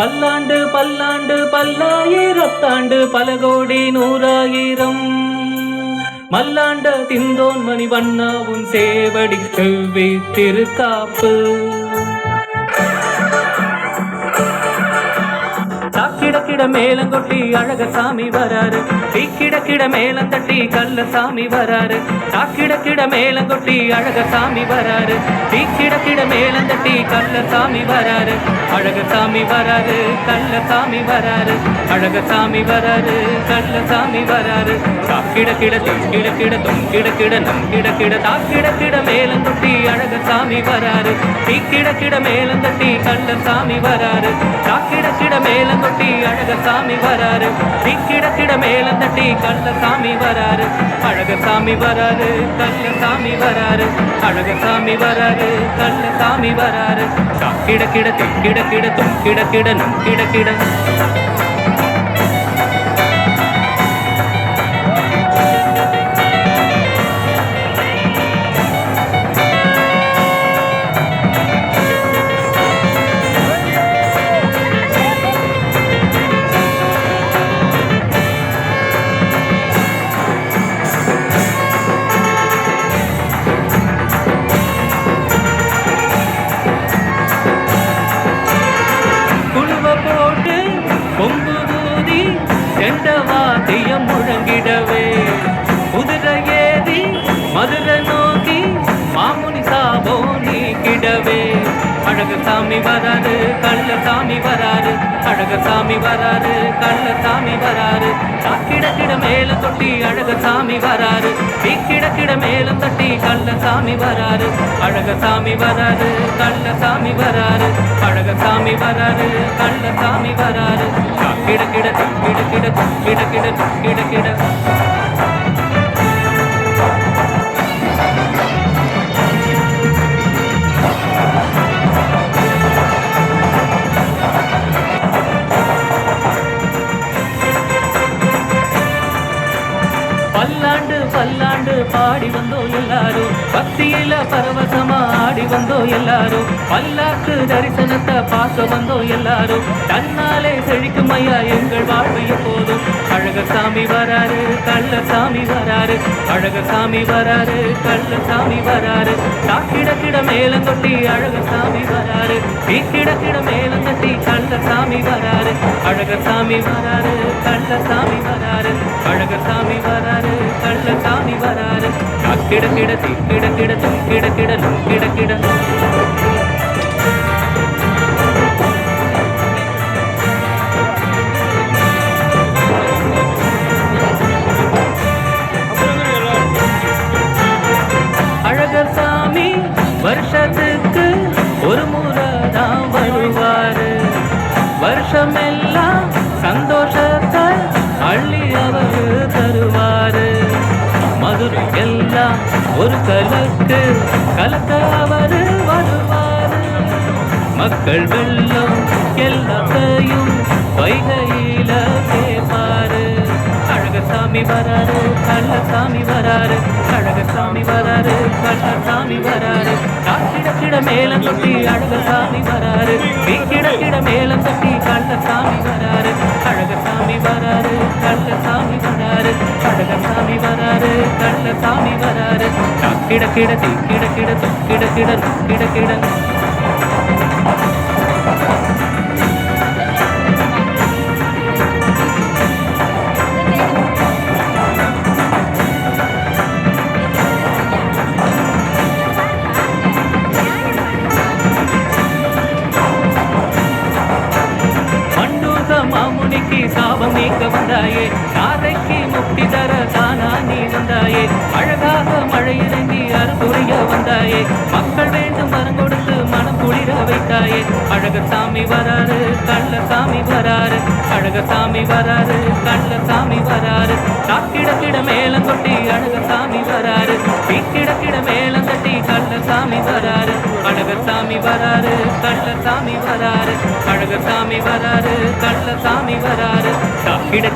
பல்லாண்டு பல்லாண்டு பல்லாயிரத்தாண்டு பல கோடி நூறாயிரம் மல்லாண்ட திந்தோன் மணி வண்ணாவும் சேவடி செவ்வி திருக்காப்பு கிட மேலங்கொட்டி அழக சாமி வராரு கிட மேலந்தட்டி கல்ல சாமி வராரு கிட மேலங்கொட்டி அழக சாமி வராரு கிட மேலந்தட்டி கல்ல சாமி வராரு அழக சாமி வராரு கல்ல சாமி வராரு அழக சாமி வராரு கல்ல சாமி வராரு கிட நம் கிட மேலந்தொட்டி அழக சாமி வராரு கிட மேலந்தட்டி கல்ல சாமி வராரு கிட மேலந்தொட்டி அழக சாமி வராரு கிட மேலந்தட்டி கல்ல சாமி வராரு அழக சாமி வராரு கல்ல சாமி வராரு அழக சாமி வராரு கல்ல சாமி வராரு கிட நம் கிட கொம்பு ஊதி செண்டவாத்தியம் முழங்கிடவே குதிரை ஏறி மதுரை நோக்கி மாமுனி சாபோ நீக்கிடவே அழக சாமி வராரு கள்ள சாமி வராரு அழக சாமி வராரு கள்ள சாமி வராரு கிட மேல தொட்டி அழக சாமி வராரு கிட மேல தட்டி கள்ள சாமி வராரு அழக சாமி வராரு கள்ள சாமி வராரு அழக சாமி வராரு கள்ள சாமி வராரு கிட பல்லாண்டு பல்லாண்டு பாடி வந்தோ எல்லாரும் பக்தியில பரவசமா ஆடி வந்தோ எல்லாரும் பல்லாக்கு தரிசனத்தை பார்க்க வந்தோ எல்லாரும் தன்னாலே செழிக்கும் ஐயா எங்கள் வாழ்வு எப்போதும் அழக சாமி வராரு கள்ள சாமி வராரு அழக சாமி வராரு கள்ள சாமி வராரு கிட மேலங்கொட்டி அழக சாமி வராரு கிட மேலங்கொட்டி கள்ள சாமி வராரு அழக சாமி வராரு கள்ள சாமி வராரு அழக சாமி வராரு கள்ள சாமி வராரு கிட அழகர் சாமி வருஷத்துக்கு ஒரு முறை தான் வருவாரு வருஷமெல்லாம் சந்தோஷத்தை அள்ளி அவரு தருவாரு மதுரை எல்லாம் ஒரு கலக்க அவரு வருவாரு மக்கள் வெள்ளம் எல்லாத்தையும் வைகையில கேட்பாரு அழக சாமி வராரு கள்ள சாமி வராரு அழக சாமி வராரு கள்ள சாமி வராரு கிட மேலம் தொட்டி அழக சாமி வராரு கிட மேலம் தொட்டி கள்ள சாமி வராரு அழக சாமி வராரு கள்ள சாமி வராரு அழக சாமி வராரு கள்ள சாமி வராரு கிட மாமுனிக்கு சாபம் நீக்க வந்தாயே தாரைக்கு முக்தி தர தானா நீ வந்தாயே அழகாக மழை இறங்கி அறுபுரிய வந்தாயே மக்கள் வேண்டும் வரம் கொடுத்து மனம் குளிர வைத்தாயே அழக சாமி வராரு கள்ள சாமி வராரு அழக சாமி வராரு கள்ள சாமி வராரு கிட மேலங்கொட்டி அழக சாமி வராரு கிட மேலங்கட்டி கள்ள சாமி வராரு அழக சாமி வராரு கள்ள சாமி வராரு அழக சாமி வராரு கள்ள சாமி வராரு கிட